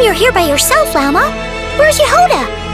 you're here by yourself, Llama. Where's Yehoda?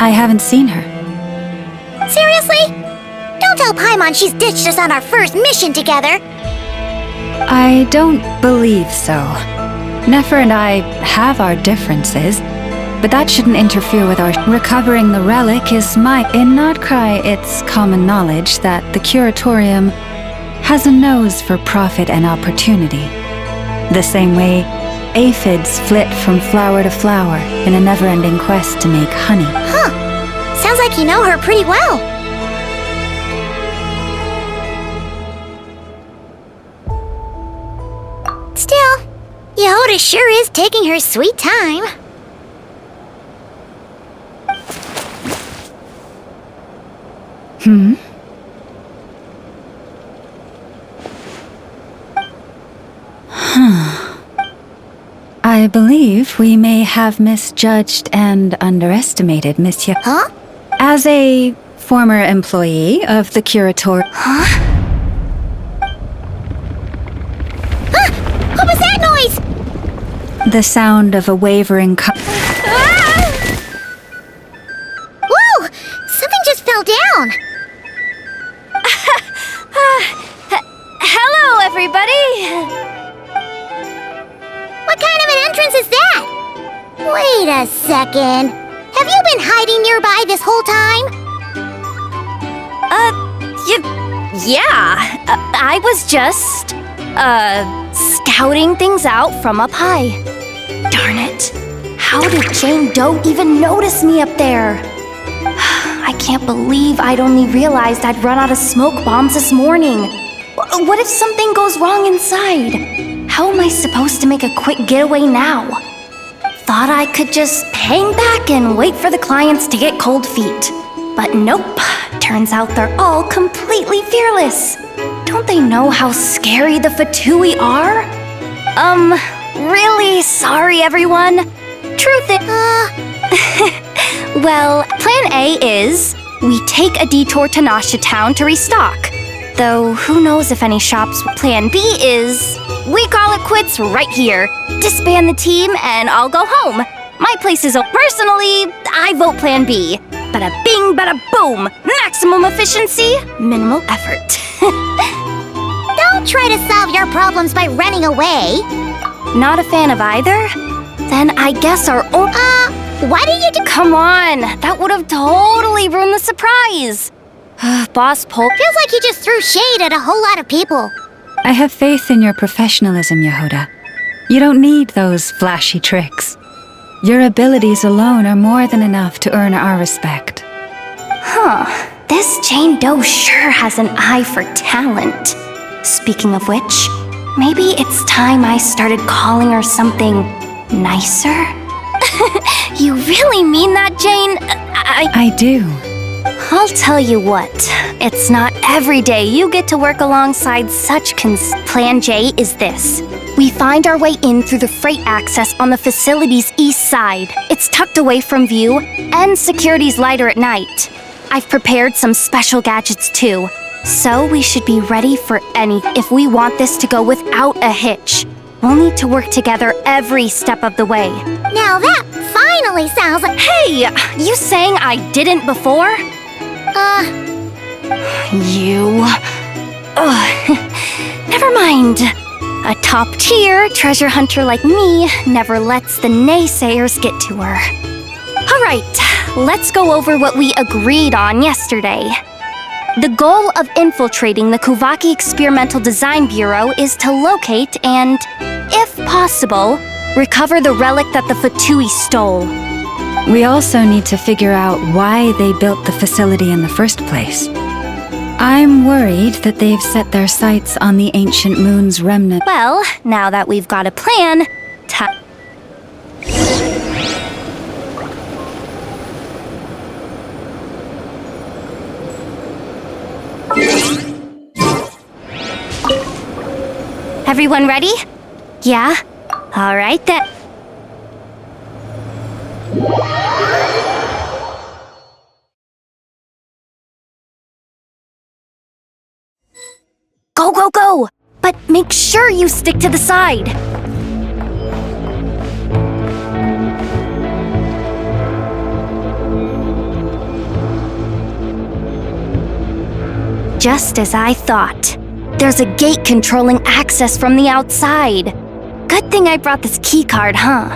I haven't seen her. Seriously? Don't tell Paimon she's ditched us on our first mission together. I don't believe so. Nefer and I have our differences, but that shouldn't interfere with our recovering the relic is my... In Nodcry, it's common knowledge that the Curatorium has a nose for profit and opportunity. The same way aphids flit from flower to flower in a never-ending quest to make honey. Huh. Sounds like you know her pretty well. Still, Yehoda sure is taking her sweet time. I believe we may have misjudged and underestimated Monsieur. Huh? As a former employee of the Curator... Huh? Huh? What was that noise? The sound of a wavering Whoa! Something just fell down. Hello, everybody! What kind of an entrance is that? Wait a second. Have you been hiding nearby this whole time? Yeah. I was just, scouting things out from up high. Darn it. How did Jane Doe even notice me up there? I can't believe I'd only realized I'd run out of smoke bombs this morning. What if something goes wrong inside? How am I supposed to make a quick getaway now? Thought I could just hang back and wait for the clients to get cold feet. But nope, turns out they're all completely fearless. Don't they know how scary the Fatui are? Really sorry, everyone. Truth is... Well, plan A is we take a detour to Nasha Town to restock. Though, who knows if any shops... Plan B is... we call it quits right here. Disband the team and I'll go home. My place is... Personally, I vote Plan B. Bada bing, bada boom. Maximum efficiency, minimal effort. Don't try to solve your problems by running away. Not a fan of either? Then I guess our own... Why did you do... Come on, that would have totally ruined the surprise. Boss Polk... Feels like you just threw shade at a whole lot of people. I have faith in your professionalism, Yehoda. You don't need those flashy tricks. Your abilities alone are more than enough to earn our respect. Huh. This Jane Doe sure has an eye for talent. Speaking of which, maybe it's time I started calling her something nicer? You really mean that, Jane? I do. I'll tell you what, it's not every day you get to work alongside such Plan J is this. We find our way in through the freight access on the facility's east side. It's tucked away from view, and security's lighter at night. I've prepared some special gadgets too, so we should be ready for if we want this to go without a hitch. We'll need to work together every step of the way. Now that finally sounds like... Hey, you saying I didn't before? You... Never mind. A top-tier treasure hunter like me never lets the naysayers get to her. Alright, let's go over what we agreed on yesterday. The goal of infiltrating the Kuvaki Experimental Design Bureau is to locate and, if possible, recover the relic that the Fatui stole. We also need to figure out why they built the facility in the first place. I'm worried that they've set their sights on the ancient moon's remnant. Well, now that we've got a plan, Everyone ready? Yeah? All right then. Go, go, go! But make sure you stick to the side. Just as I thought. There's a gate controlling access from the outside. Good thing I brought this keycard, huh?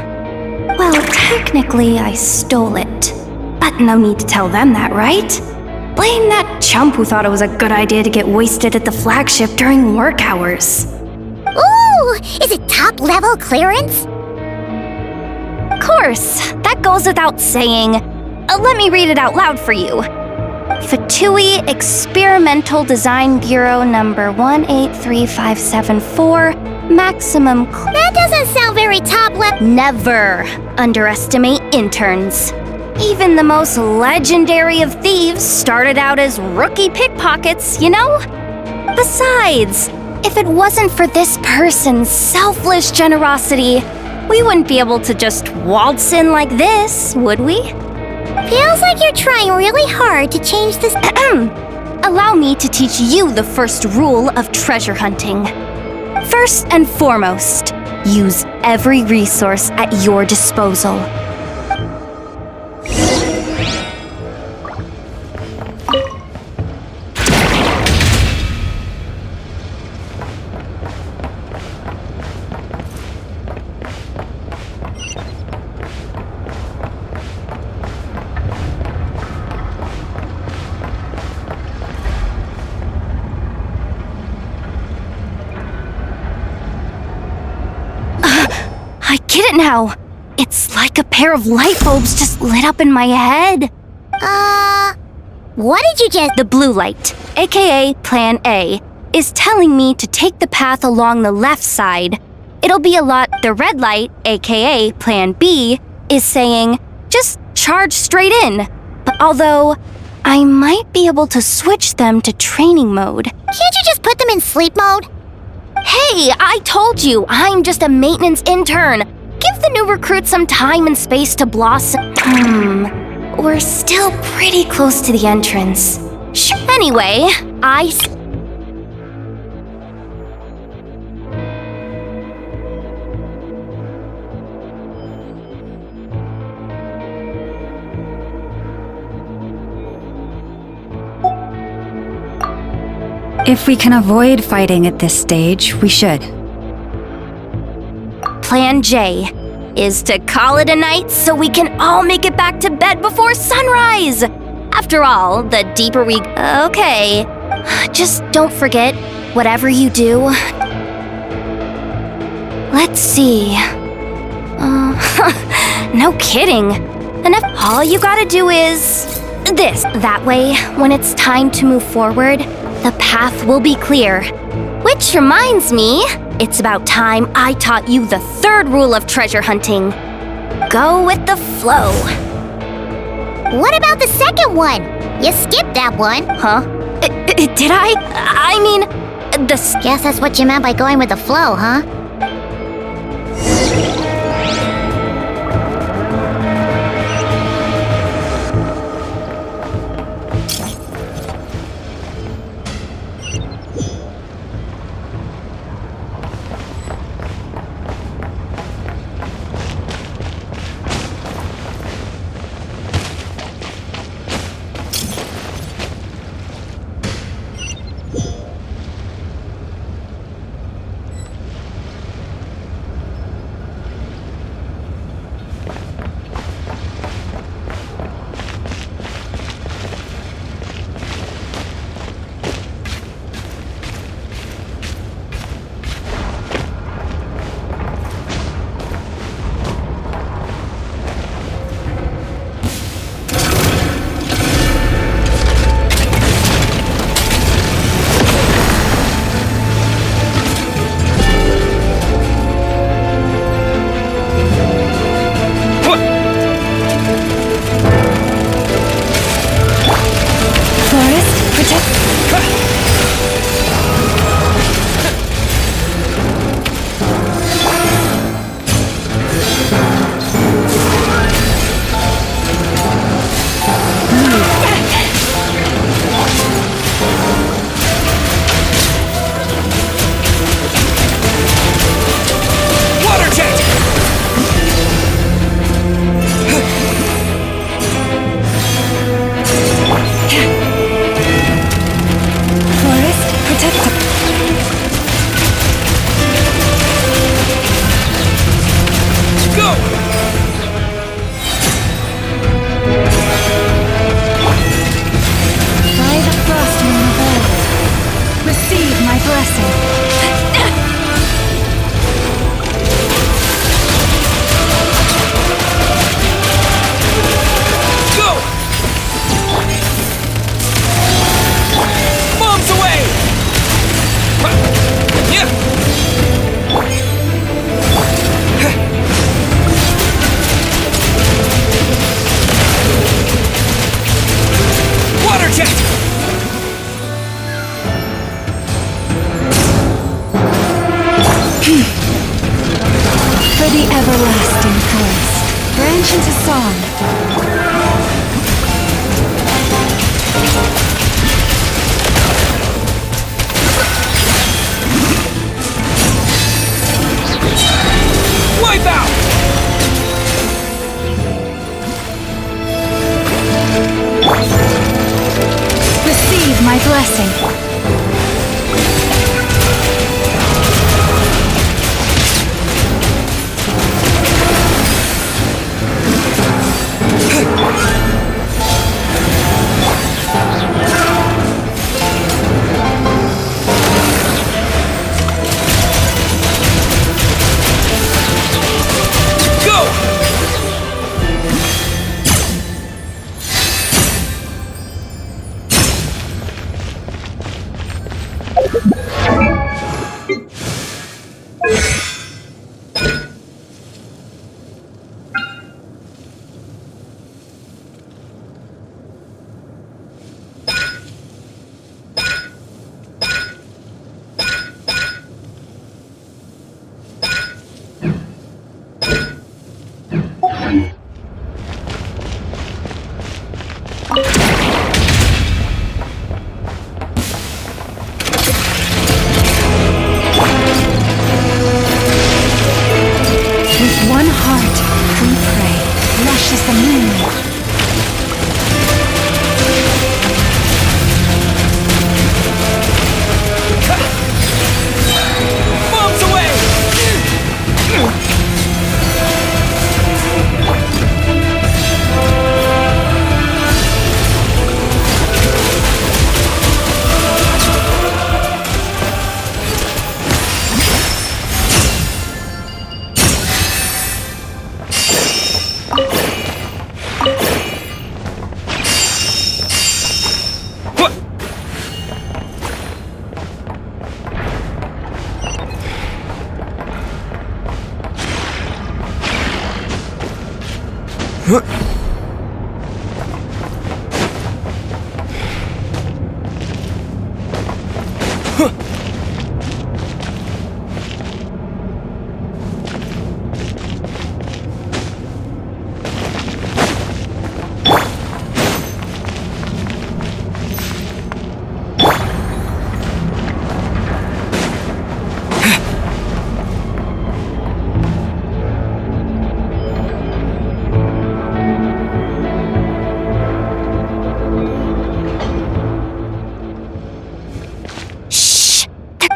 Well, technically, I stole it. But no need to tell them that, right? Blame that chump who thought it was a good idea to get wasted at the flagship during work hours. Ooh, is it top-level clearance? Of course, that goes without saying. Let me read it out loud for you. Fatui Experimental Design Bureau number 183574, maximum That doesn't sound very top-level. Never underestimate interns. Even the most legendary of thieves started out as rookie pickpockets, you know? Besides, if it wasn't for this person's selfless generosity, we wouldn't be able to just waltz in like this, would we? Feels like you're trying really hard to change this. Allow me to teach you the first rule of treasure hunting. First and foremost, use every resource at your disposal. I get it now. It's like a pair of light bulbs just lit up in my head. What did you just... The blue light, aka Plan A, is telling me to take the path along the left side. It'll be a lot. The red light, aka Plan B, is saying, just charge straight in. But although, I might be able to switch them to training mode. Can't you just put them in sleep mode? Hey, I told you, I'm just a maintenance intern. Give the new recruits some time and space to blossom. We're still pretty close to the entrance. Anyway, If we can avoid fighting at this stage, we should. Plan J is to call it a night so we can all make it back to bed before sunrise. After all, the deeper we... Okay, just don't forget, whatever you do... Let's see... no kidding. Enough. All you gotta do is... this. That way, when it's time to move forward, the path will be clear. Which reminds me, it's about time I taught you the third rule of treasure hunting. Go with the flow. What about the second one? You skipped that one. Huh? Did I? I mean, Guess that's what you meant by going with the flow, huh? into song. Wipe out! Receive my blessing. With one heart, we pray, lush as the moonlight. Bombs away!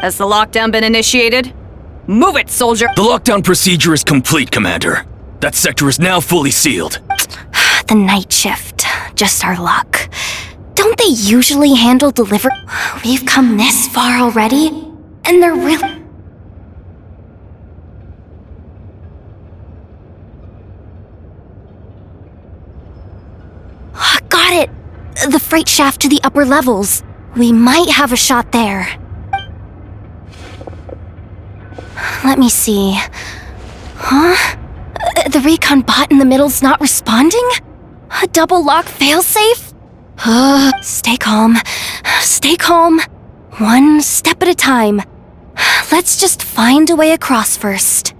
Has the lockdown been initiated? Move it, soldier! The lockdown procedure is complete, Commander. That sector is now fully sealed. The night shift. Just our luck. Don't they usually handle delivery? We've come this far already, and they're really... Got it! The freight shaft to the upper levels. We might have a shot there. Let me see. Huh? The recon bot in the middle's not responding? A double lock failsafe? Stay calm. Stay calm. One step at a time. Let's just find a way across first.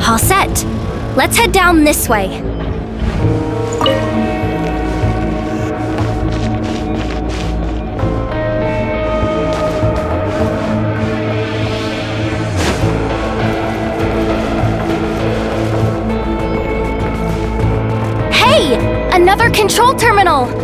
All set. Let's head down this way. Hey! Another control terminal!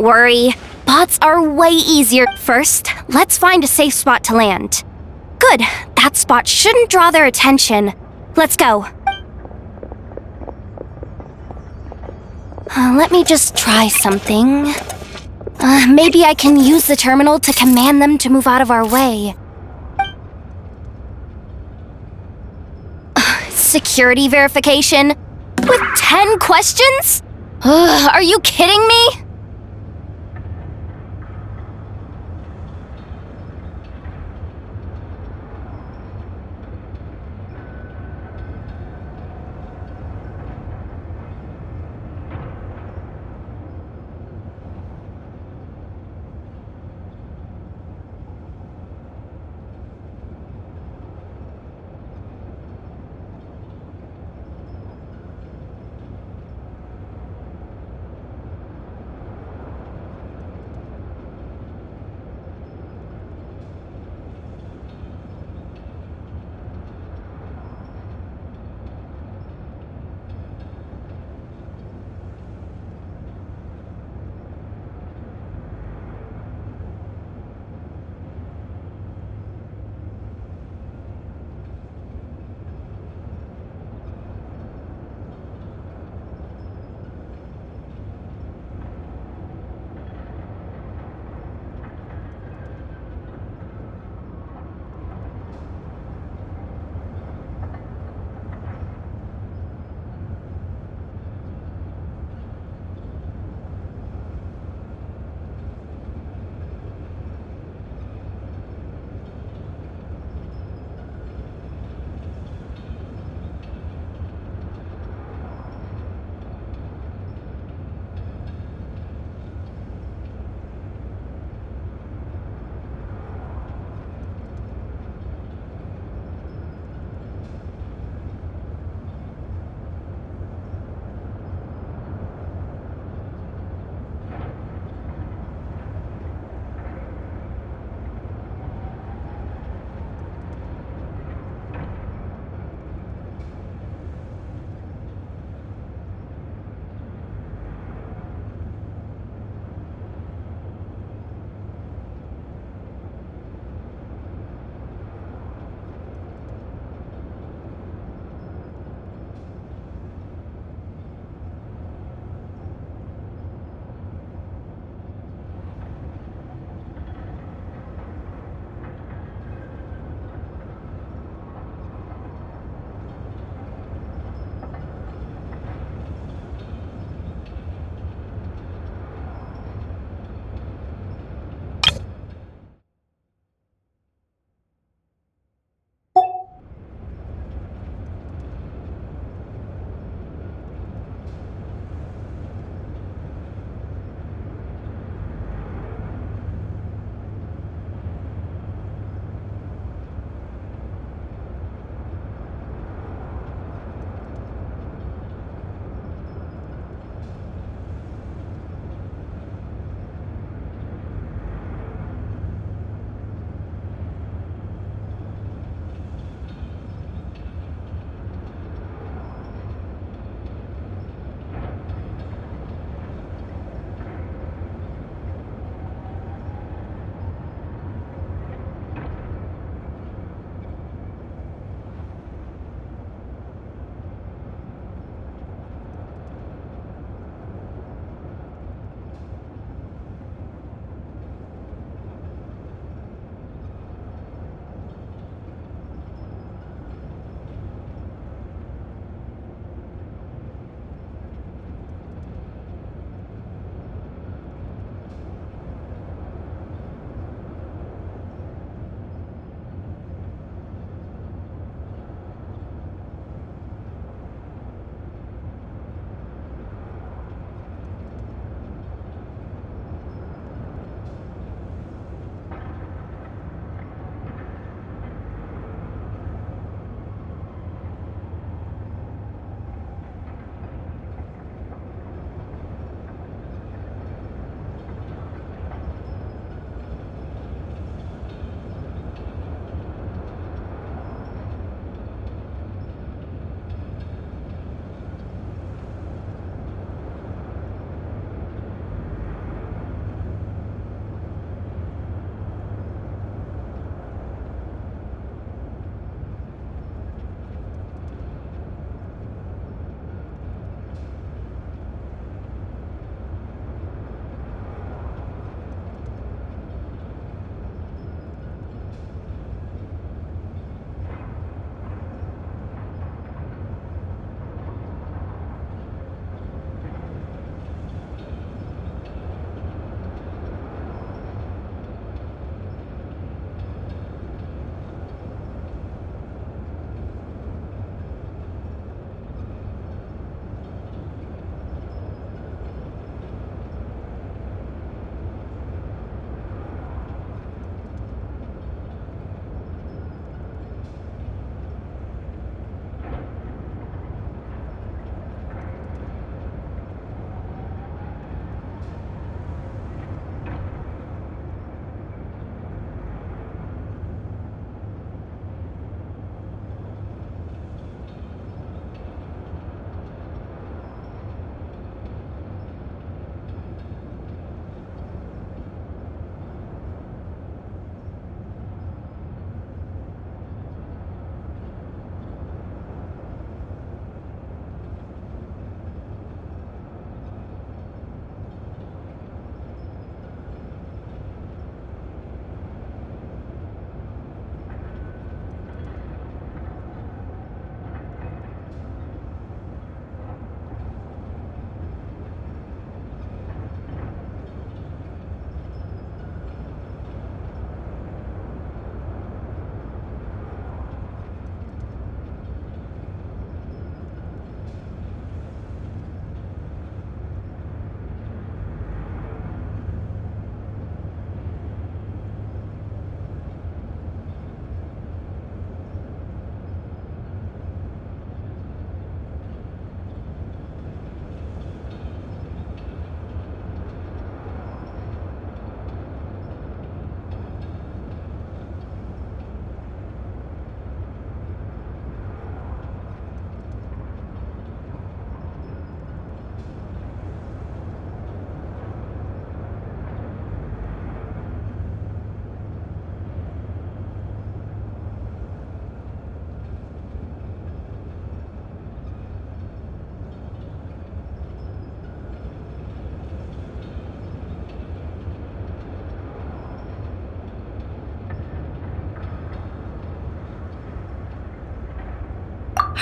Don't worry. Bots are way easier. First, let's find a safe spot to land. Good. That spot shouldn't draw their attention. Let's go. Let me just try something. Maybe I can use the terminal to command them to move out of our way. Security verification? With 10 questions? Are you kidding me?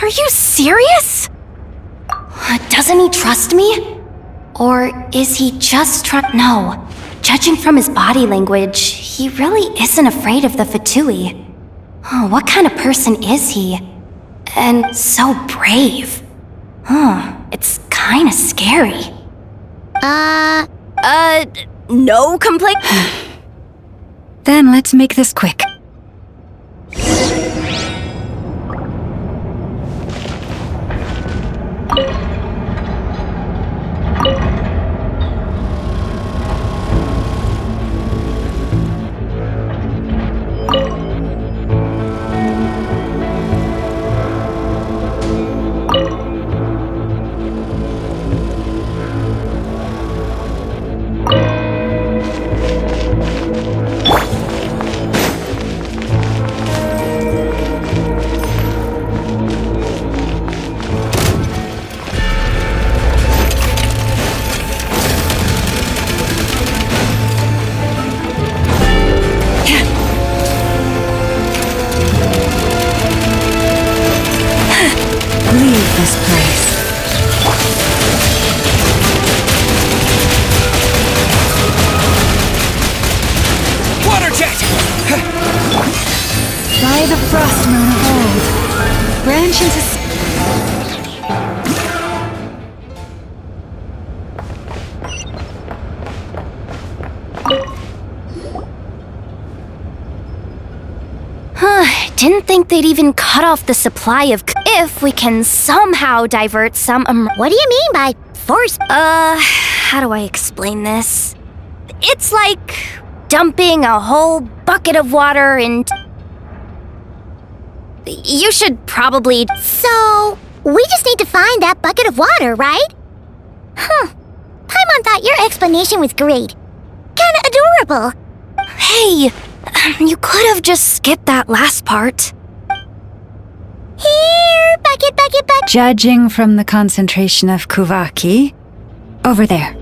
Are you serious? Doesn't he trust me? Or is he just No. Judging from his body language, he really isn't afraid of the Fatui. Oh, what kind of person is he? And so brave. It's kinda scary. No complaint. Then let's make this quick. Leave this place. Water jet! By the frost moon of old, branch into... Didn't think they'd even cut off the supply of if we can somehow divert some What do you mean by force? how do I explain this? It's like dumping a whole bucket of water in... You should probably... So, we just need to find that bucket of water, right? Paimon thought your explanation was great. Kinda adorable. Hey, you could have just skipped that last part. Here, bucket, bucket, bucket. Judging from the concentration of Kuvaki, over there.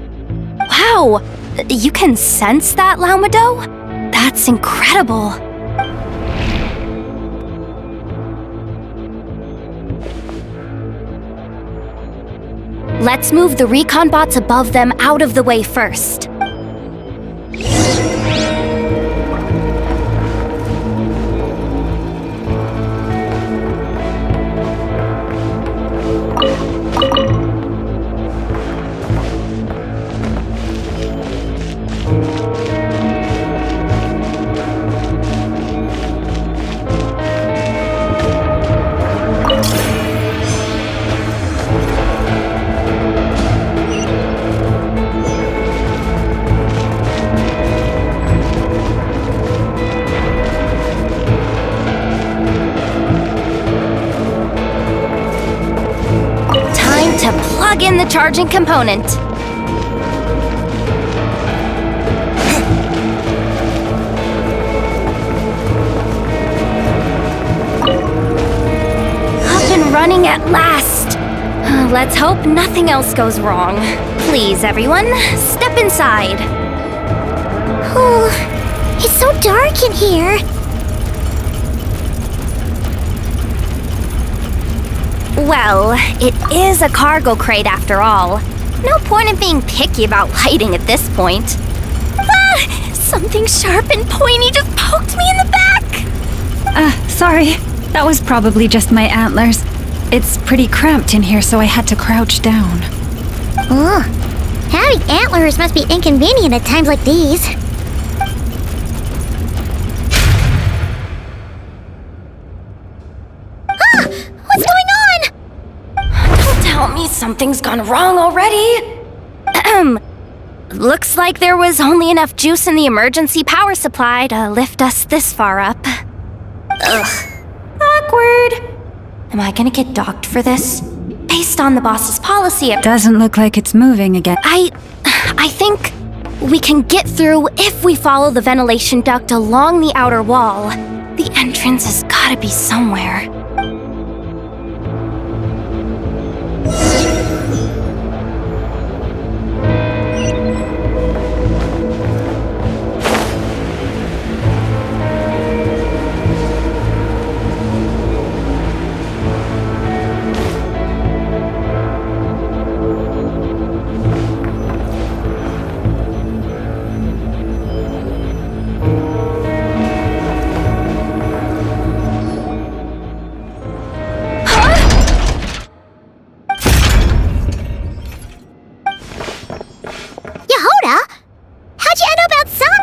Wow, you can sense that, Laumado? That's incredible. Let's move the recon bots above them out of the way first. Plug in the charging component. Up and running at last. Let's hope nothing else goes wrong. Please, everyone, step inside. Oh, it's so dark in here. Well, it is a cargo crate after all. No point in being picky about lighting at this point. Ah! Something sharp and pointy just poked me in the back! Sorry. That was probably just my antlers. It's pretty cramped in here, so I had to crouch down. Ugh. Having antlers must be inconvenient at times like these. What's going on? Don't tell me something's gone wrong already. Looks like there was only enough juice in the emergency power supply to lift us this far up. Ugh. Awkward. Am I gonna get docked for this? Based on the boss's policy, Doesn't look like it's moving again. I think we can get through if we follow the ventilation duct along the outer wall. The entrance has gotta be somewhere.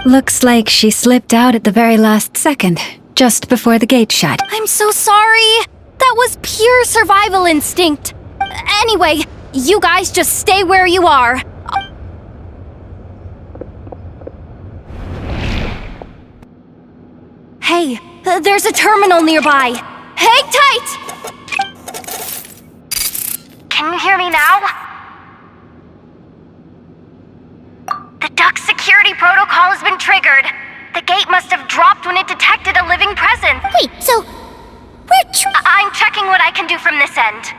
Looks like she slipped out at the very last second, just before the gate shut. I'm so sorry. That was pure survival instinct. Anyway, you guys just stay where you are. Hey, there's a terminal nearby. Hang tight! Can you hear me now? The duck security protocol has been triggered. The gate must have dropped when it detected a living presence. Wait, so I'm checking what I can do from this end.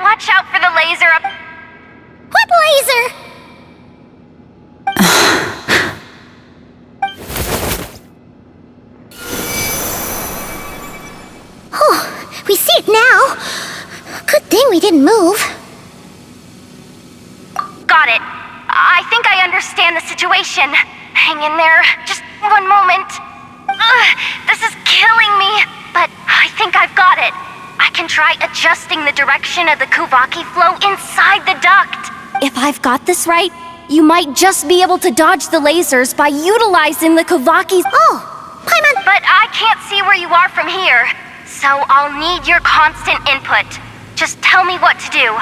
Watch out for the laser up. what laser? Oh, we see it now. Good thing we didn't move. Got it. I think I understand the situation. Hang in there. Just one moment. This is killing me, but I think I've got it. I can try adjusting the direction of the Kuvaki flow inside the duct. If I've got this right, you might just be able to dodge the lasers by utilizing the Kuvaki's. Oh, Paimon. But I can't see where you are from here, so I'll need your constant input. Just tell me what to do.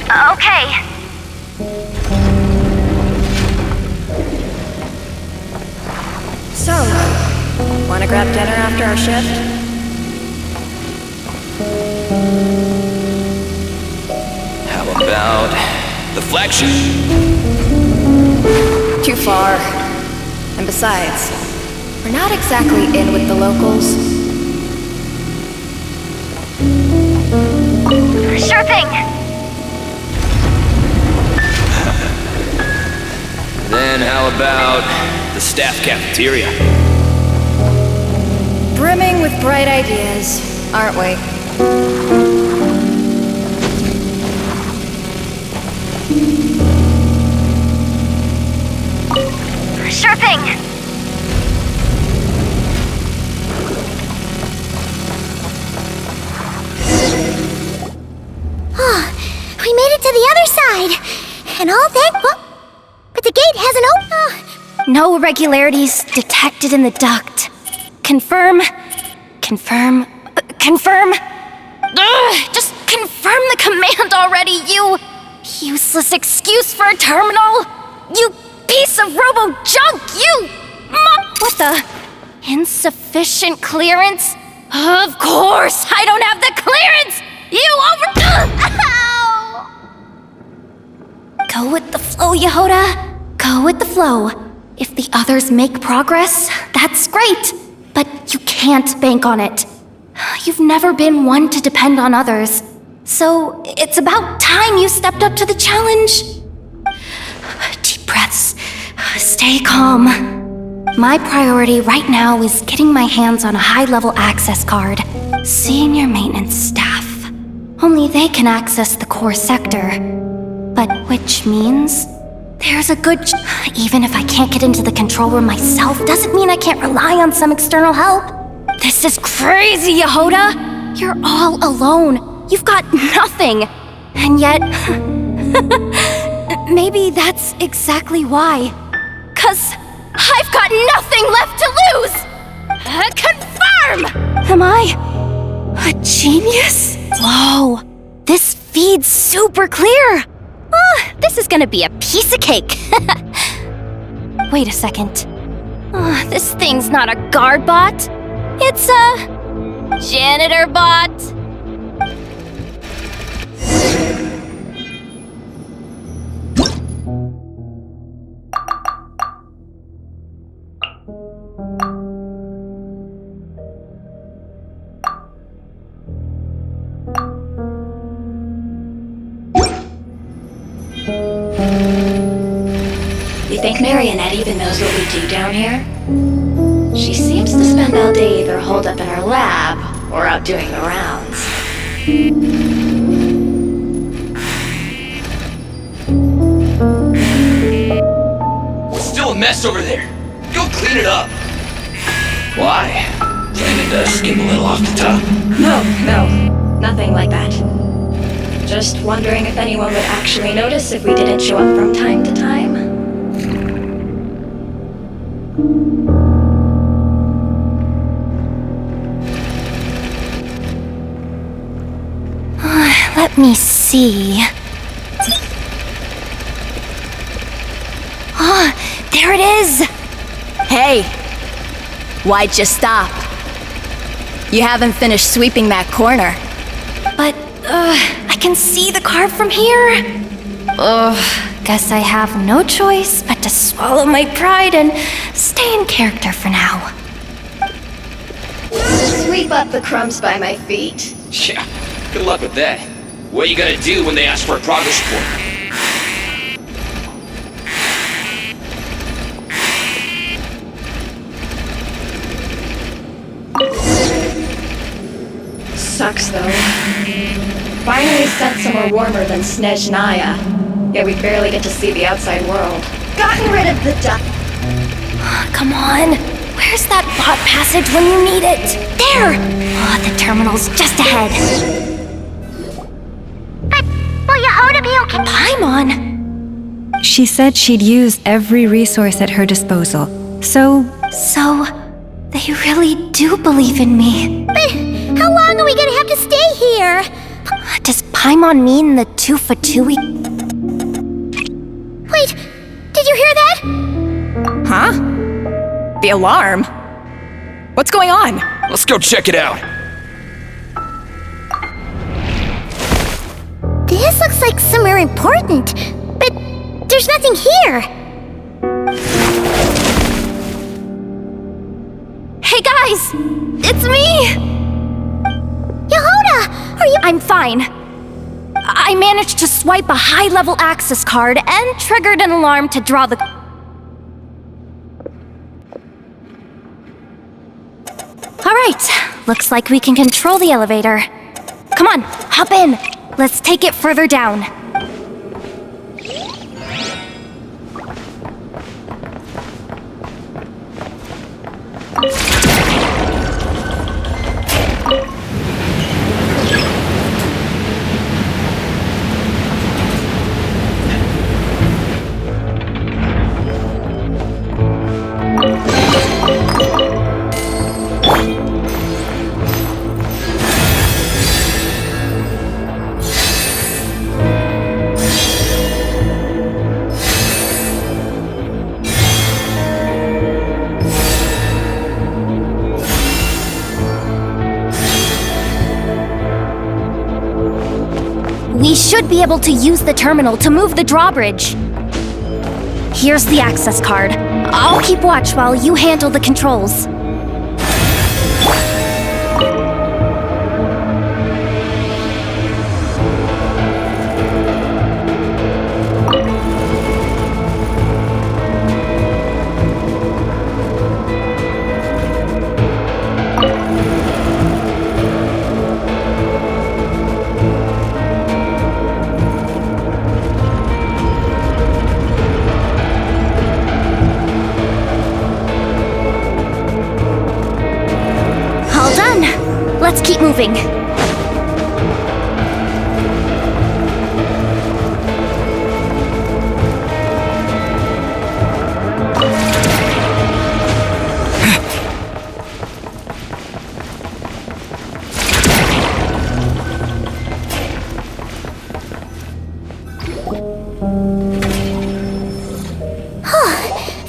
Okay. So, wanna grab dinner after our shift? How about the flagship? Too far. And besides, we're not exactly in with the locals. Sure thing. Then how about the staff cafeteria? Brimming with bright ideas, aren't we? Sure thing. Oh, we made it to the other side. And all thankful. But the gate hasn't opened. No irregularities detected in the duct. Confirm. Confirm. Confirm. Ugh, just confirm the command already, you useless excuse for a terminal. You piece of robo-junk, you! What the? Insufficient clearance? Of course, I don't have the clearance! You Ow! Go with the flow, Yehoda. Go with the flow. If the others make progress, that's great. But you can't bank on it. You've never been one to depend on others. So it's about time you stepped up to the challenge. Deep breaths. Stay calm. My priority right now is getting my hands on a high-level access card. Senior maintenance staff. Only they can access the core sector. But which means there's a good even if I can't get into the control room myself, doesn't mean I can't rely on some external help. This is crazy, Yehoda! You're all alone. You've got nothing. And yet... maybe that's exactly why. 'Cause I've got nothing left to lose! Confirm! Am I a genius? Whoa, this feed's super clear. This is gonna be a piece of cake. Wait a second. This thing's not a guard bot. It's a janitor bot. You think Marionette even knows what we do down here? She seems to spend all day either holed up in her lab or out doing the rounds. It's still a mess over there. Go clean it up. Why? Planning to skim a little off the top? No, nothing like that. Just wondering if anyone would actually notice if we didn't show up from time to time. Let me see. Ah, there it is! Hey! Why'd you stop? You haven't finished sweeping that corner. But, I can see the card from here. Guess I have no choice but to swallow my pride and stay in character for now. Sweep up the crumbs by my feet. Yeah, good luck with that. What you gonna do when they ask for a progress report? Sucks though. Finally sent somewhere warmer than Snezhnaya. Yet we barely get to see the outside world. Gotten rid of the Come on! Where's that bot passage when you need it? There! The terminal's just ahead. But will Yehoda be okay? Paimon! She said she'd use every resource at her disposal. So, They really do believe in me. But how long are we gonna have to stay here? Does Paimon mean the 2 Fatui? Wait, did you hear that? Huh? The alarm? What's going on? Let's go check it out. This looks like somewhere important, but there's nothing here. Hey guys! It's me! Yehoda, are you— I'm fine. I managed to swipe a high-level access card and triggered an alarm to draw the... Alright, looks like we can control the elevator. Come on, hop in. Let's take it further down. We should be able to use the terminal to move the drawbridge. Here's the access card. I'll keep watch while you handle the controls. Let's keep moving.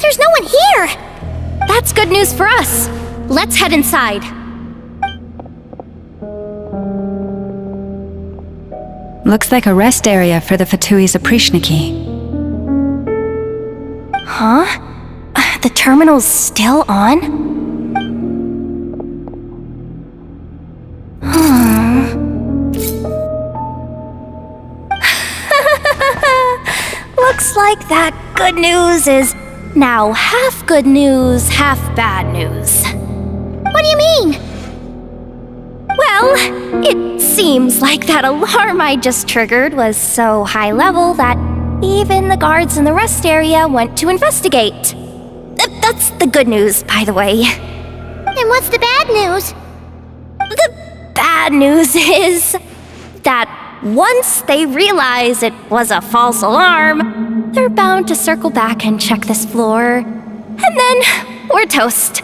There's no one here! That's good news for us. Let's head inside. looks like a rest area for the Fatui's Oprishniki. Huh? The terminal's still on? Looks like that good news is now half good news, half bad news. What do you mean? Well, it seems like that alarm I just triggered was so high level that even the guards in the rest area went to investigate. That's the good news, by the way. And what's the bad news? The bad news is that once they realize it was a false alarm, they're bound to circle back and check this floor. And then we're toast.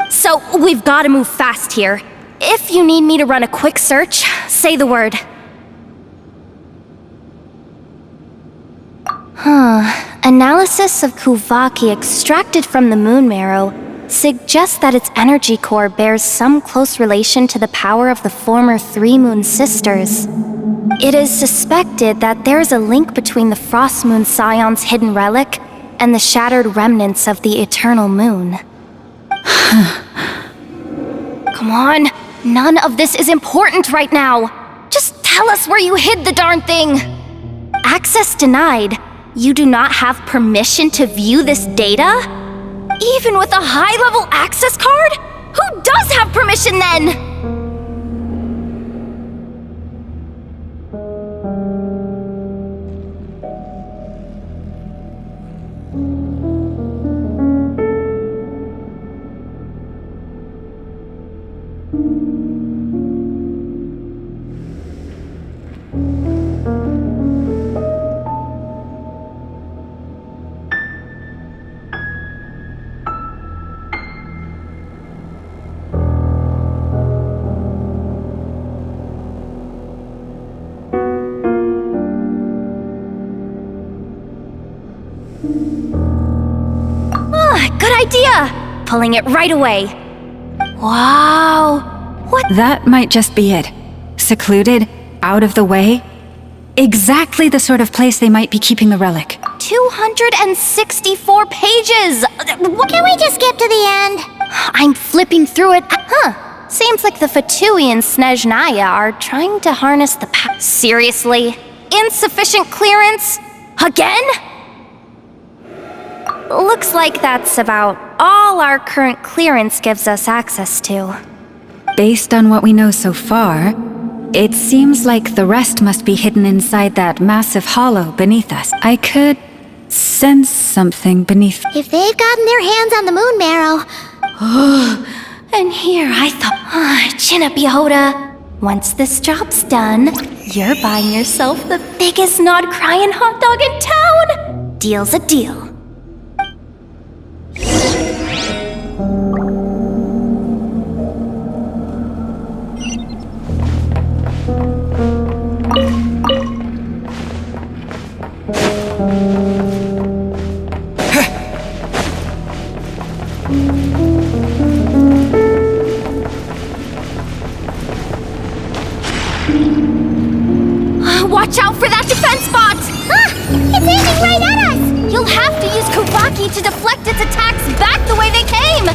So we've got to move fast here. If you need me to run a quick search, say the word. Analysis of Kuvaki extracted from the moon marrow suggests that its energy core bears some close relation to the power of the former Three Moon Sisters. It is suspected that there is a link between the Frost Moon Scion's hidden relic and the shattered remnants of the Eternal Moon. Come on, none of this is important right now. Just tell us where you hid the darn thing. Access denied. You do not have permission to view this data? Even with a high-level access card? Who does have permission then? Good idea! Pulling it right away. Wow! What? That might just be it. Secluded, out of the way. Exactly the sort of place they might be keeping the relic. 264 pages! Can we just skip to the end? I'm flipping through it. Seems like the Fatui and Snezhnaya are trying to harness the power. Seriously? Insufficient clearance? Again? Looks like that's about all our current clearance gives us access to. Based on what we know so far, it seems like the rest must be hidden inside that massive hollow beneath us. I could sense something beneath. If they've gotten their hands on the moon marrow. And here I thought, chin up, Yehoda. Once this job's done, you're buying yourself the biggest nod-crying hot dog in town. Deal's a deal. Watch out for that defense bot! It's aiming right at us! You'll have to use Kuvaki to deflect its attacks back the way they came!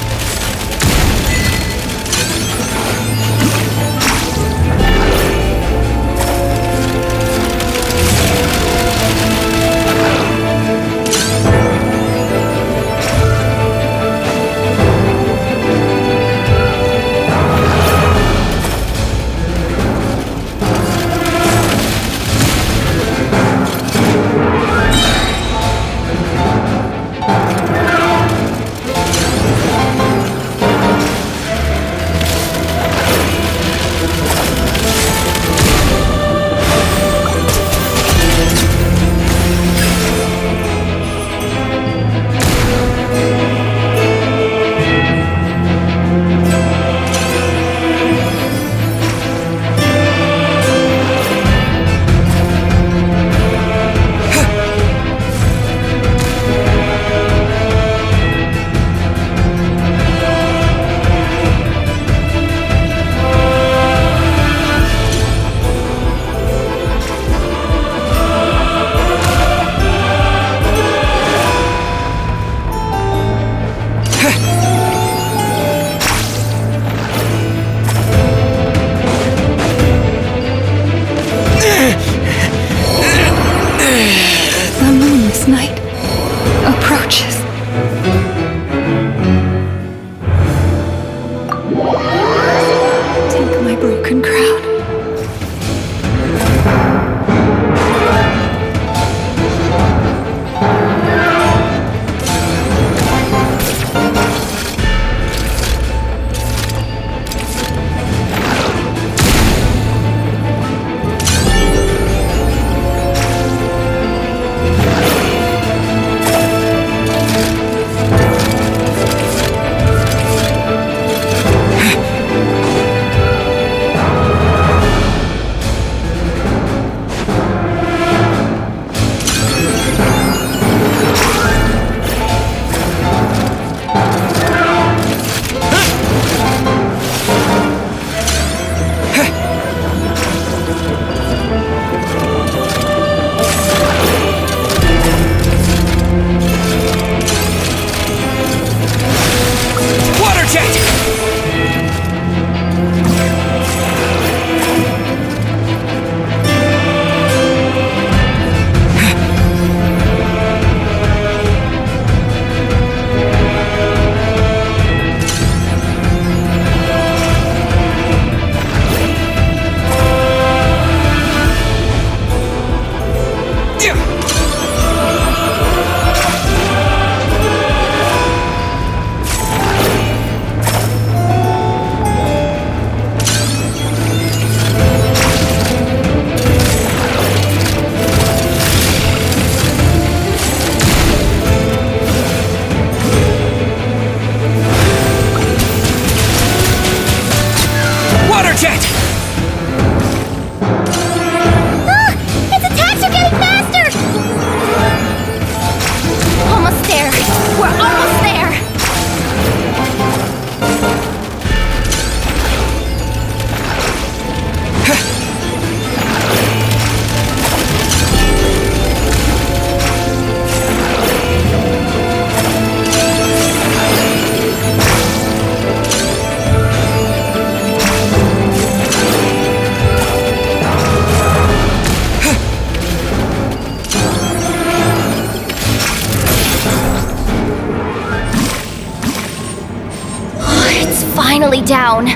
down.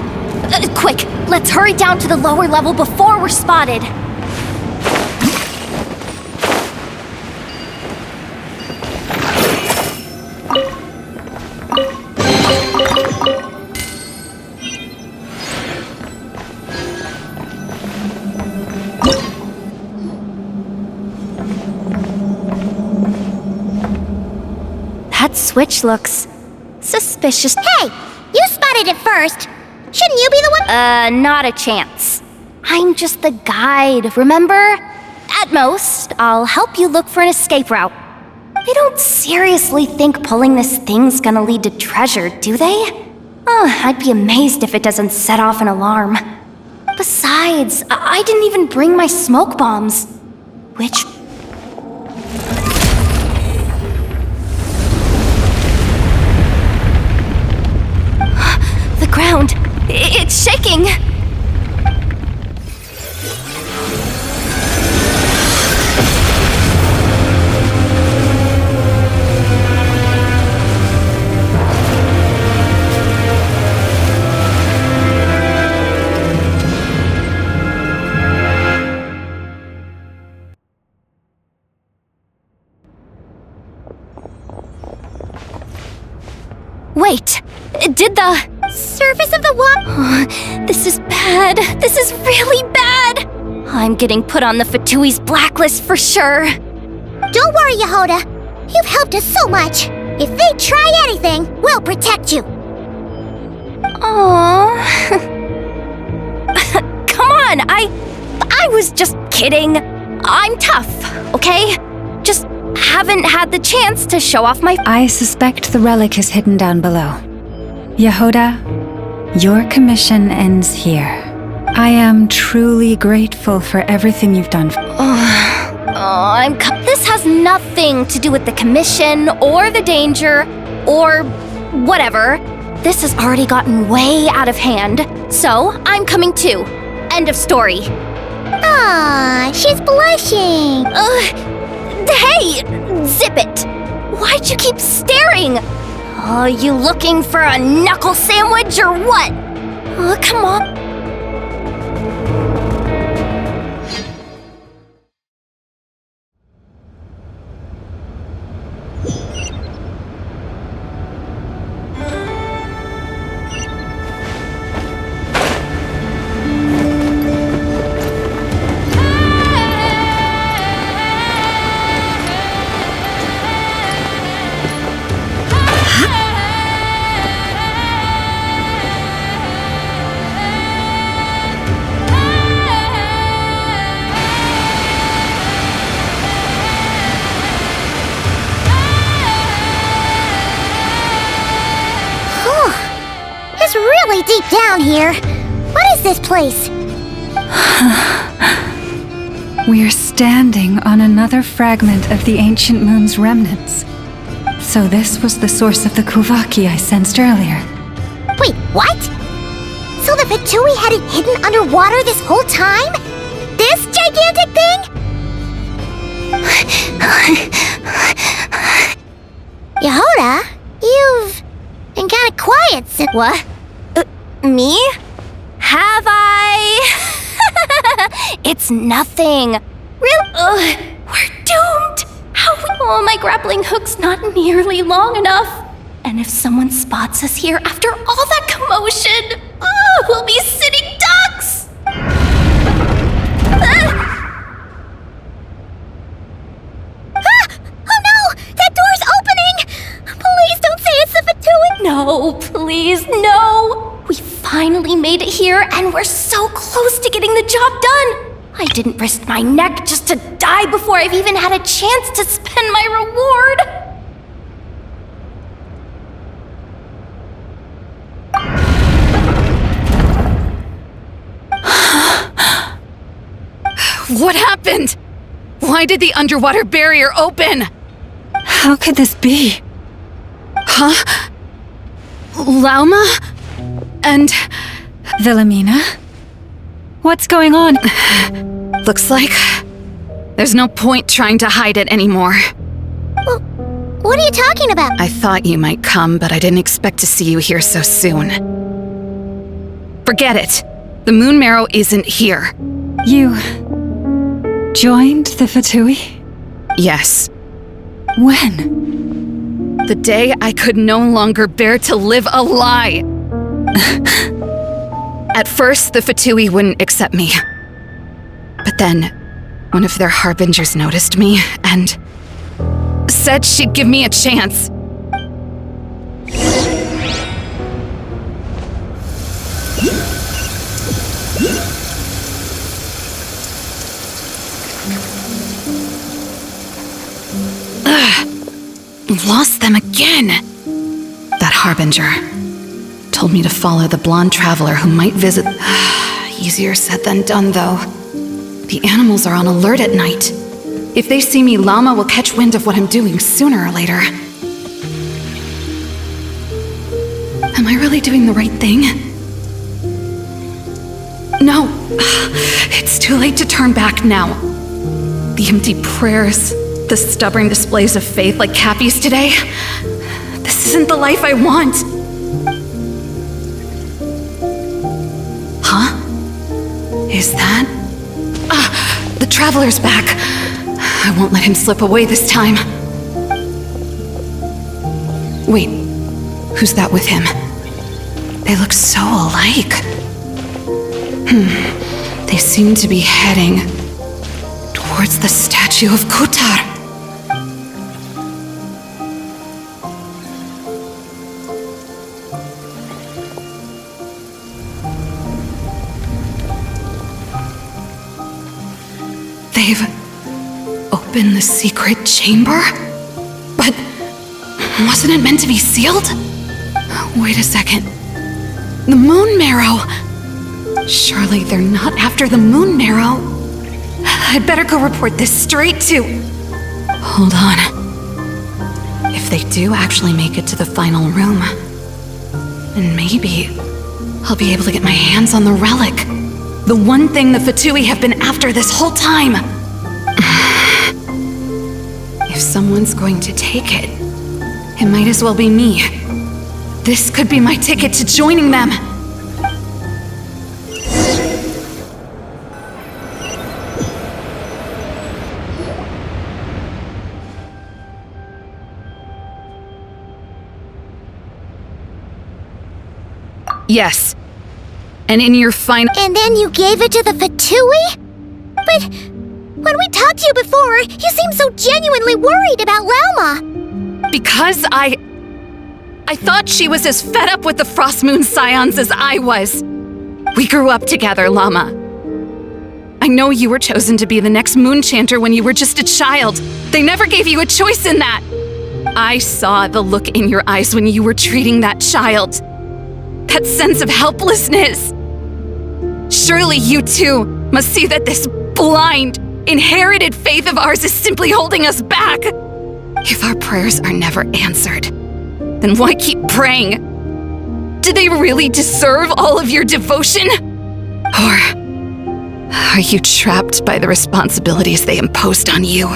Quick, let's hurry down to the lower level before we're spotted. That switch looks suspicious. Hey, you spotted it first. Shouldn't you be the one? Not a chance. I'm just the guide, remember? At most, I'll help you look for an escape route. They don't seriously think pulling this thing's gonna lead to treasure, do they? I'd be amazed if it doesn't set off an alarm. Besides, I didn't even bring my smoke bombs. Which... The ground, it's shaking! Wait, did the surface of the water? This is bad. This is really bad. I'm getting put on the Fatui's blacklist for sure. Don't worry, Yehoda. You've helped us so much. If they try anything, we'll protect you. Aww. Come on, I was just kidding. I'm tough, okay? Just haven't had the chance to show off my... I suspect the relic is hidden down below. Yehoda, your commission ends here. I am truly grateful for everything you've done. This has nothing to do with the commission or the danger or whatever. This has already gotten way out of hand, so I'm coming too. End of story. Ah, she's blushing. Hey, zip it. Why'd you keep staring? Oh, you looking for a knuckle sandwich or what? Oh, come on. It's really deep down here. What is this place? We're standing on another fragment of the ancient moon's remnants. So this was the source of the Kuvaki I sensed earlier. Wait, what? So the Fatui had it hidden underwater this whole time? This gigantic thing? Yehoda, you've been kind of quiet since... What? Me? Have I? It's nothing. Really? We're doomed. How we... Oh, my grappling hook's not nearly long enough. And if someone spots us here after all that commotion, we'll be sitting ducks. Oh no! That door's opening! Please don't say it's the Fatui! No, please, no. We finally made it here, and we're so close to getting the job done. I didn't risk my neck just to die before I've even had a chance to spend my reward. What happened? Why did the underwater barrier open? How could this be? Huh? Lauma? And... Wilhelmina? What's going on? Looks like there's no point trying to hide it anymore. Well, what are you talking about? I thought you might come, but I didn't expect to see you here so soon. Forget it. The moon marrow isn't here. You joined the Fatui? Yes. When? The day I could no longer bear to live a lie. At first, the Fatui wouldn't accept me. But then, one of their harbingers noticed me and said she'd give me a chance. Lost them again. That harbinger told me to follow the blonde traveler who might visit. Easier said than done, though. The animals are on alert at night. If they see me, Llama will catch wind of what I'm doing sooner or later. Am I really doing the right thing? No. It's too late to turn back now. The empty prayers, the stubborn displays of faith like Cappy's today. This isn't the life I want. Huh? Is that? The traveler's back. I won't let him slip away this time. Wait, who's that with him? They look so alike. They seem to be heading towards the statue of Kutar. They've opened the secret chamber? But wasn't it meant to be sealed? Wait a second. The moon marrow! Surely they're not after the moon marrow. I'd better go report this straight to... Hold on. If they do actually make it to the final room, then maybe I'll be able to get my hands on the relic. The one thing the Fatui have been after this whole time. If someone's going to take it, it might as well be me. This could be my ticket to joining them. Yes. And in your final... And then you gave it to the Fatui? But when we talked to you before, you seemed so genuinely worried about Lauma. Because I thought she was as fed up with the Frost Moon Scions as I was. We grew up together, Llama. I know you were chosen to be the next Moon Chanter when you were just a child. They never gave you a choice in that. I saw the look in your eyes when you were treating that child. That sense of helplessness. Surely you too must see that this blind, inherited faith of ours is simply holding us back. If our prayers are never answered, then why keep praying? Do they really deserve all of your devotion? Or are you trapped by the responsibilities they imposed on you?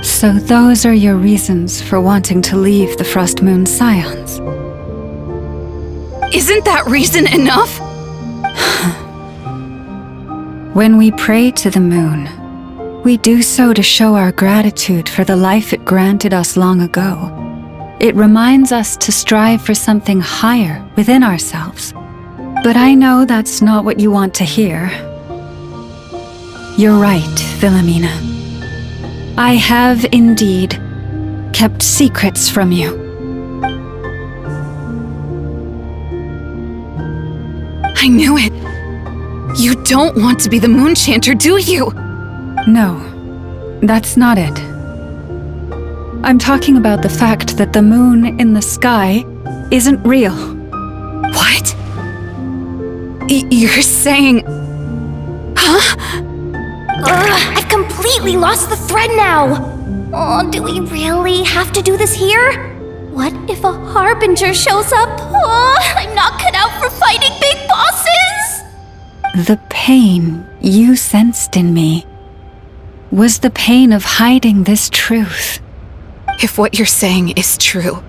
So those are your reasons for wanting to leave the Frost Moon Scions? Isn't that reason enough? When we pray to the moon, we do so to show our gratitude for the life it granted us long ago. It reminds us to strive for something higher within ourselves. But I know that's not what you want to hear. You're right, Philomena. I have indeed kept secrets from you. I knew it. You don't want to be the Moon Chanter, do you? No, that's not it. I'm talking about the fact that the moon in the sky isn't real. What? You're saying... Huh? I've completely lost the thread now. Oh, do we really have to do this here? What if a harbinger shows up? Oh, I'm not cut out for fighting big bosses! The pain you sensed in me was the pain of hiding this truth. If what you're saying is true,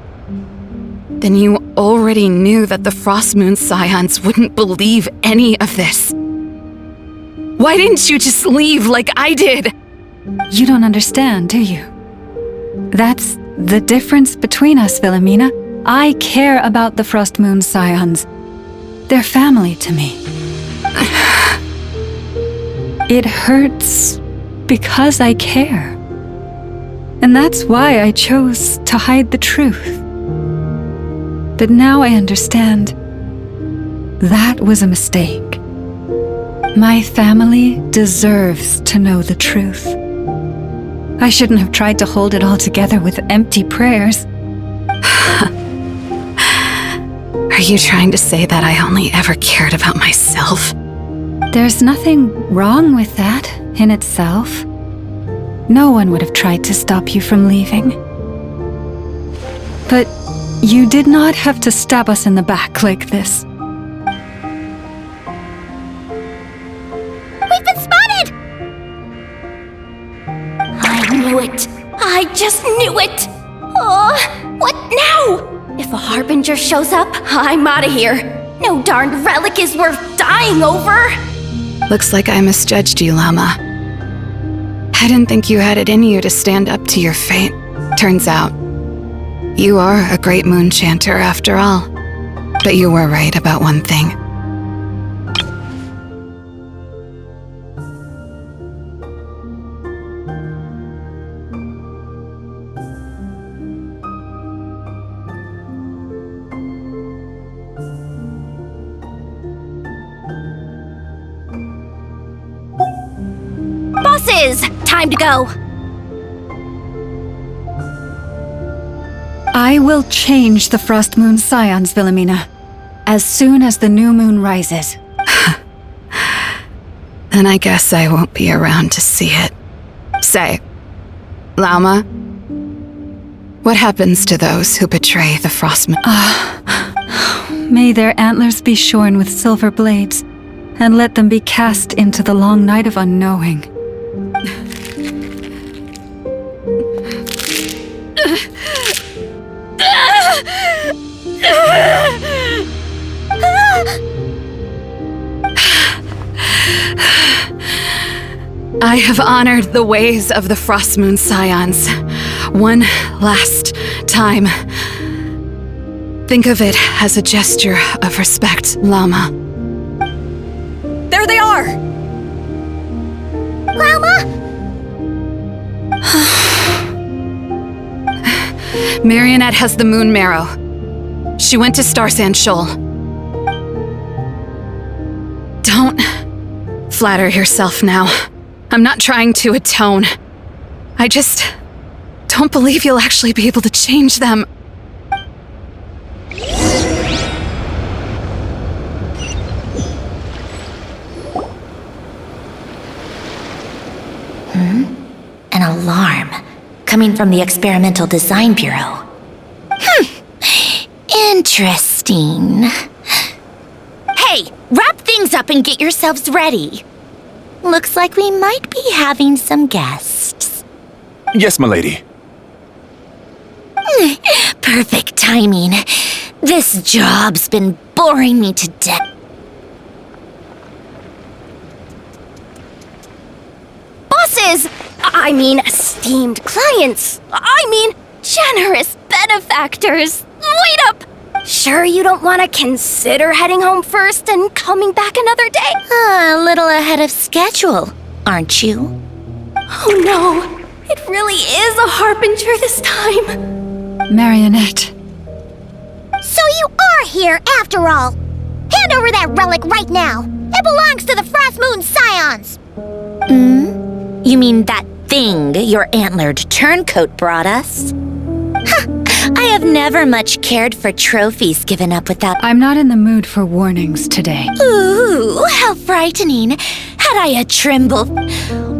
Then you already knew that the Frost Moon Scions wouldn't believe any of this. Why didn't you just leave like I did? You don't understand, do you? That's the difference between us, Wilhelmina. I care about the Frost Moon Scions. They're family to me. It hurts because I care. And that's why I chose to hide the truth. But now I understand that was a mistake. My family deserves to know the truth. I shouldn't have tried to hold it all together with empty prayers. Are you trying to say that I only ever cared about myself? There's nothing wrong with that in itself. No one would have tried to stop you from leaving. But you did not have to stab us in the back like this. We've been spotted! I knew it. I just knew it. Oh, what now? If a Harbinger shows up, I'm out of here. No darned relic is worth dying over. Looks like I misjudged you, Llama. I didn't think you had it in you to stand up to your fate. Turns out, you are a great moon chanter after all. But you were right about one thing. Bosses, time to go. I will change the Frost Moon Scions, Wilhelmina, as soon as the new moon rises. Then I guess I won't be around to see it. Say, Llama, what happens to those who betray the Frost Moon? May their antlers be shorn with silver blades, and let them be cast into the long night of unknowing. I have honored the ways of the Frost Moon Scions one last time. Think of it as a gesture of respect, Llama. There they are! Llama? Marionette has the moon marrow. She went to Star Sand Shoal. Don't flatter yourself now. I'm not trying to atone. I just don't believe you'll actually be able to change them. An alarm coming from the Experimental Design Bureau. Interesting. Hey, wrap things up and get yourselves ready. Looks like we might be having some guests. Yes, milady. Perfect timing. This job's been boring me to death. Bosses! I mean, esteemed clients. I mean, generous benefactors. Wait up! Sure you don't want to consider heading home first and coming back another day? A little ahead of schedule, aren't you? Oh no, it really is a Harbinger this time. Marionette. So you are here after all. Hand over that relic right now. It belongs to the Frost Moon Scions. You mean that thing your antlered turncoat brought us? I have never much cared for trophies given up without... I'm not in the mood for warnings today. Ooh, how frightening. Had I a tremble...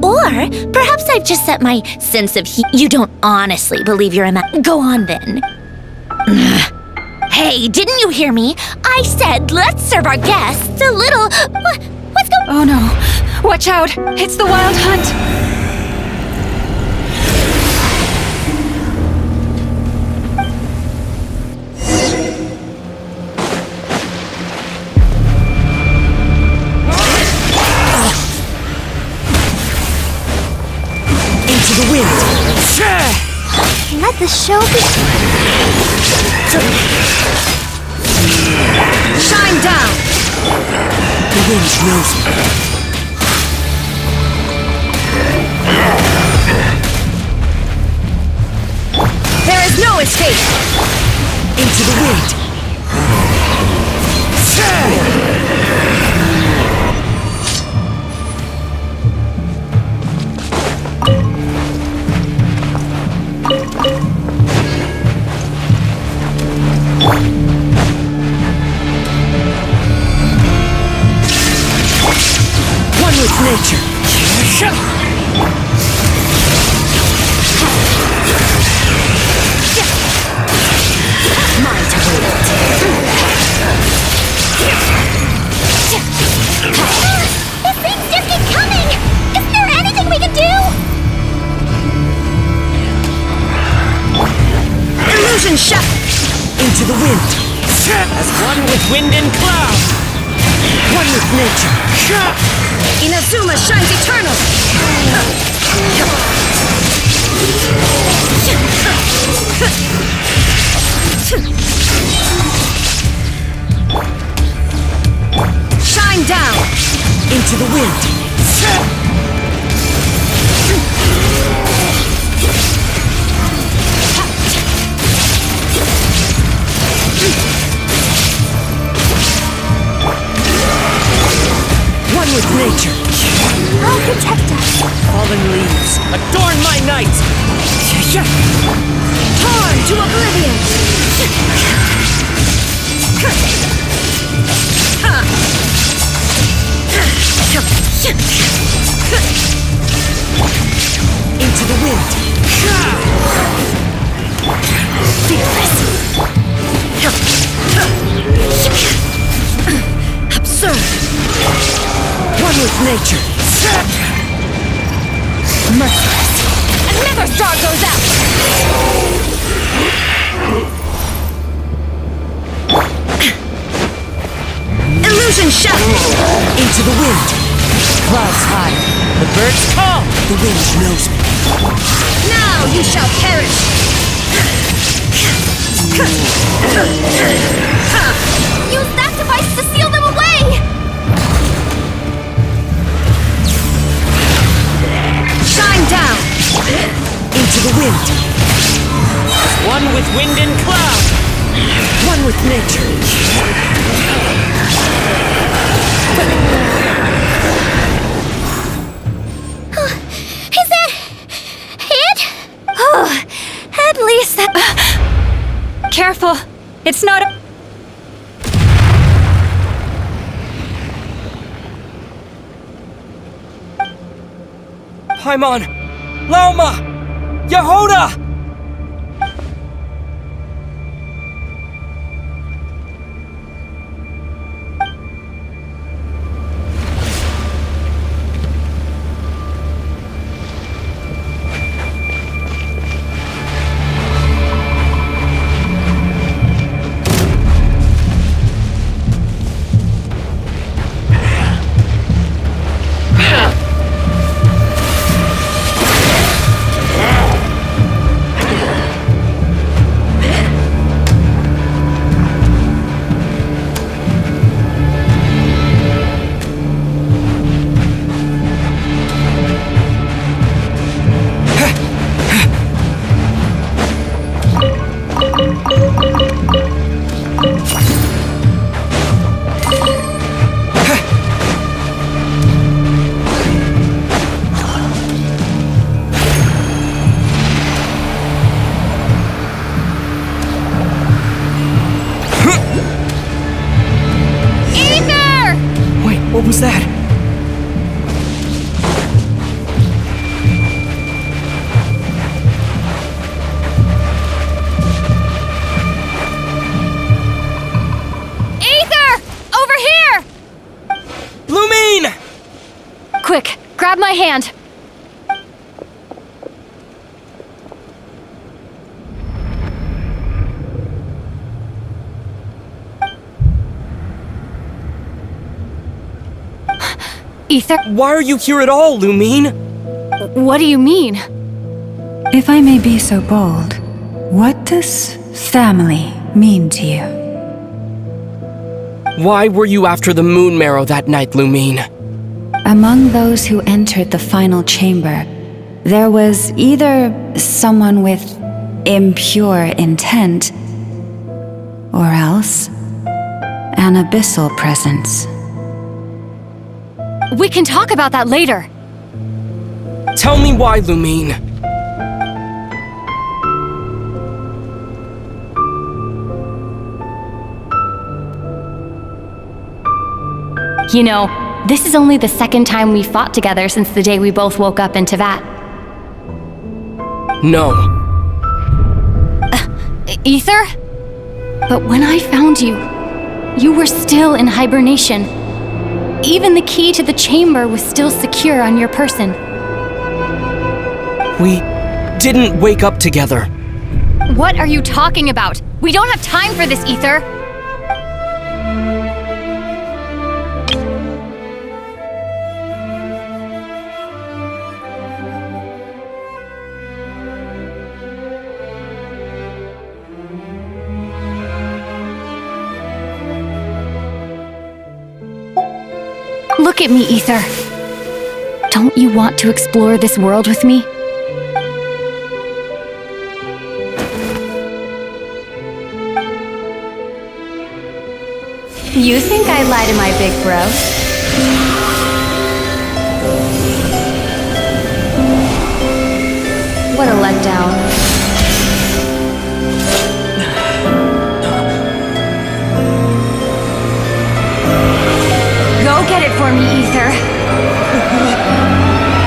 Or perhaps I've just set my sense of... You don't honestly believe you're a Go on then. Hey, didn't you hear me? I said let's serve our guests a little... What's going... Oh no! Watch out! It's the Wild Hunt! Let the show begin. Shine down! The wind knows me. There is no escape! Into the wind. One with nature. Mine to wield. These things just keep coming! Isn't there anything we can do? Illusion shot! Into the wind. As one with wind and cloud. One with nature. Inazuma shines eternal! Shine down! Into the wind. One with nature. I'll protect us. Fallen leaves. Adorn my night. Torn to oblivion! Into the wind. Absurd! One with nature. Merciless! Another star goes out! Illusion shot! Into the wind. Clouds high. The birds call. The wind knows me. Now you shall perish! Use that device to seal them away! Shine down! Into the wind. One with wind and cloud. One with nature. Is that it? Oh, at least that... Careful. It's not a... Paimon! Lauma! Yehoda! What was that? Aether! Over here! Lumine! Quick, grab my hand. Aether? Why are you here at all, Lumine? What do you mean? If I may be so bold, what does family mean to you? Why were you after the moon marrow that night, Lumine? Among those who entered the final chamber, there was either someone with impure intent, or else an abyssal presence. We can talk about that later. Tell me why, Lumine. You know, this is only the second time we fought together since the day we both woke up in Tevat. No. Ether? But when I found you, you were still in hibernation. Even the key to the chamber was still secure on your person. We didn't wake up together. What are you talking about? We don't have time for this, Ether! Look at me, Ether. Don't you want to explore this world with me? You think I lie to my big bro? What a letdown. Go get it for me, Ether.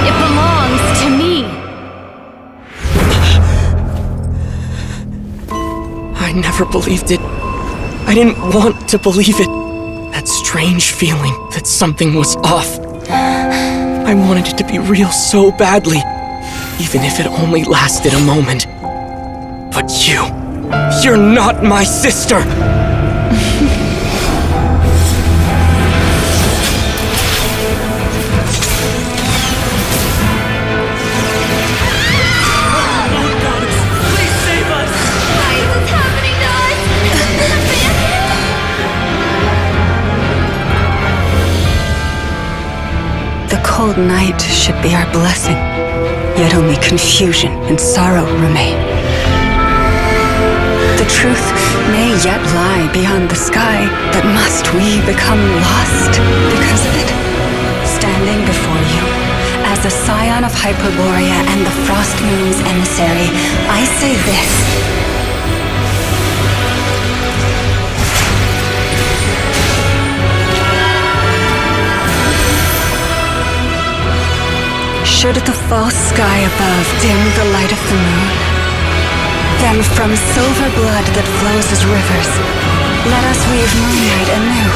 It belongs to me. I never believed it. I didn't want to believe it. That strange feeling that something was off. I wanted it to be real so badly, even if it only lasted a moment. But you're not my sister! The cold night should be our blessing, yet only confusion and sorrow remain. The truth may yet lie beyond the sky, but must we become lost because of it? Standing before you, as a scion of Hyperborea and the Frost Moon's emissary, I say this. Should the false sky above dim the light of the moon, then from silver blood that flows as rivers, let us weave moonlight anew.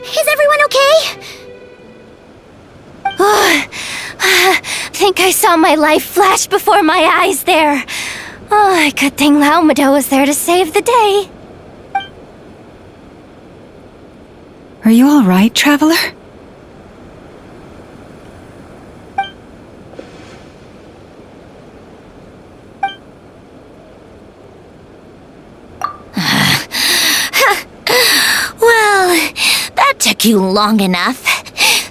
Is everyone okay? Think I saw my life flash before my eyes there. Oh, good thing Laumado was there to save the day. Are you all right, traveler? Well, that took you long enough.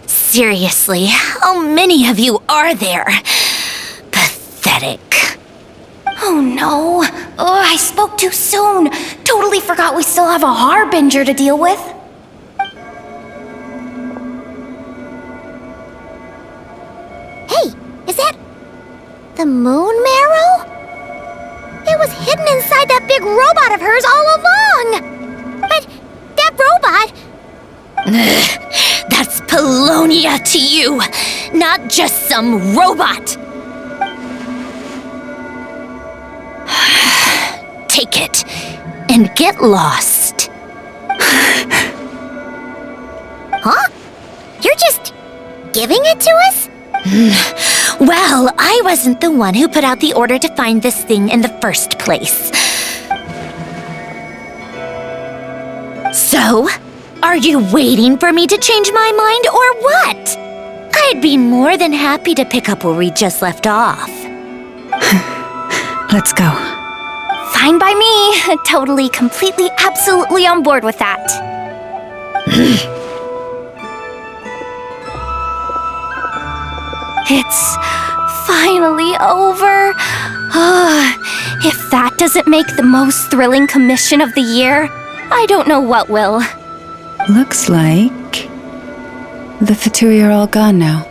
Seriously, how many of you are there? Pathetic. Oh no. Oh, I spoke too soon. Totally forgot we still have a harbinger to deal with. Hey, is that the moon marrow? It was hidden inside that big robot of hers all along. But that robot... That's Polonia to you, not just some robot. take it and get lost. Huh? You're just giving it to us? Well, I wasn't the one who put out the order to find this thing in the first place. So, are you waiting for me to change my mind or what? I'd be more than happy to pick up where we just left off. Let's go. Fine by me. Totally, completely, absolutely on board with that. It's finally over. If that doesn't make the most thrilling commission of the year, I don't know what will. Looks like the Fatui are all gone now.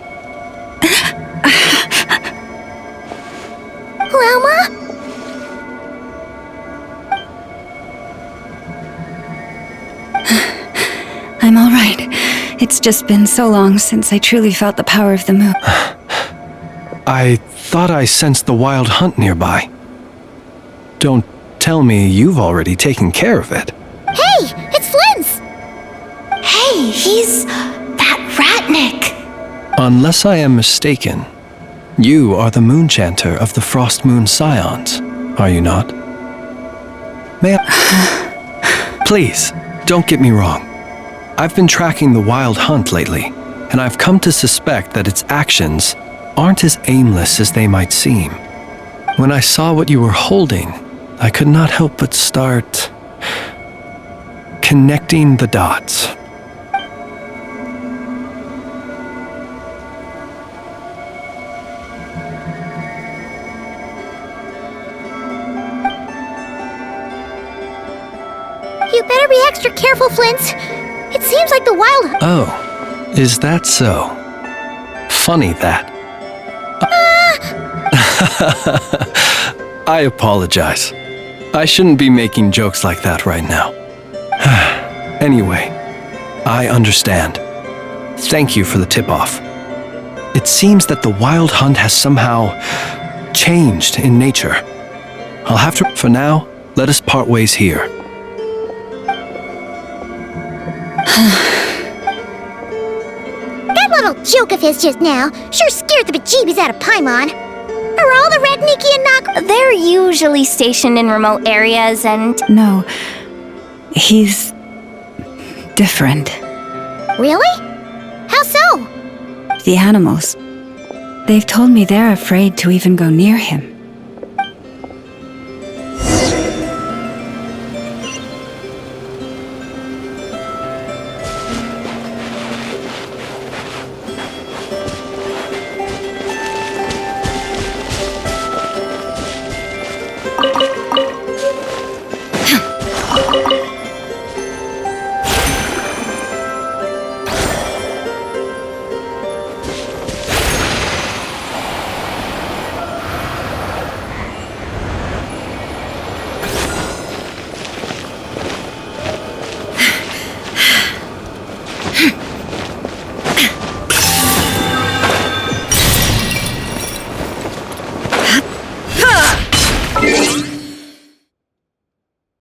Loma? I'm all right. It's just been so long since I truly felt the power of the moon. I thought I sensed the wild hunt nearby. Don't tell me you've already taken care of it. Hey, it's Flint's! Hey, he's that Ratnik. Unless I am mistaken, you are the moon chanter of the Frost Moon Scions, are you not? May I... Please, don't get me wrong. I've been tracking the wild hunt lately, and I've come to suspect that its actions aren't as aimless as they might seem. When I saw what you were holding, I could not help but start connecting the dots. You better be extra careful, Flint. It seems like the wild... Oh, is that so? Funny that. I apologize. I shouldn't be making jokes like that right now. Anyway, I understand. Thank you for the tip-off. It seems that the wild hunt has somehow changed in nature. I'll have to... For now, let us part ways here. That little joke of his just now sure scared the bejeebies out of Paimon. Are all the Red Nikki and Nok... They're usually stationed in remote areas and... No, he's different. Really? How so? The animals. They've told me they're afraid to even go near him.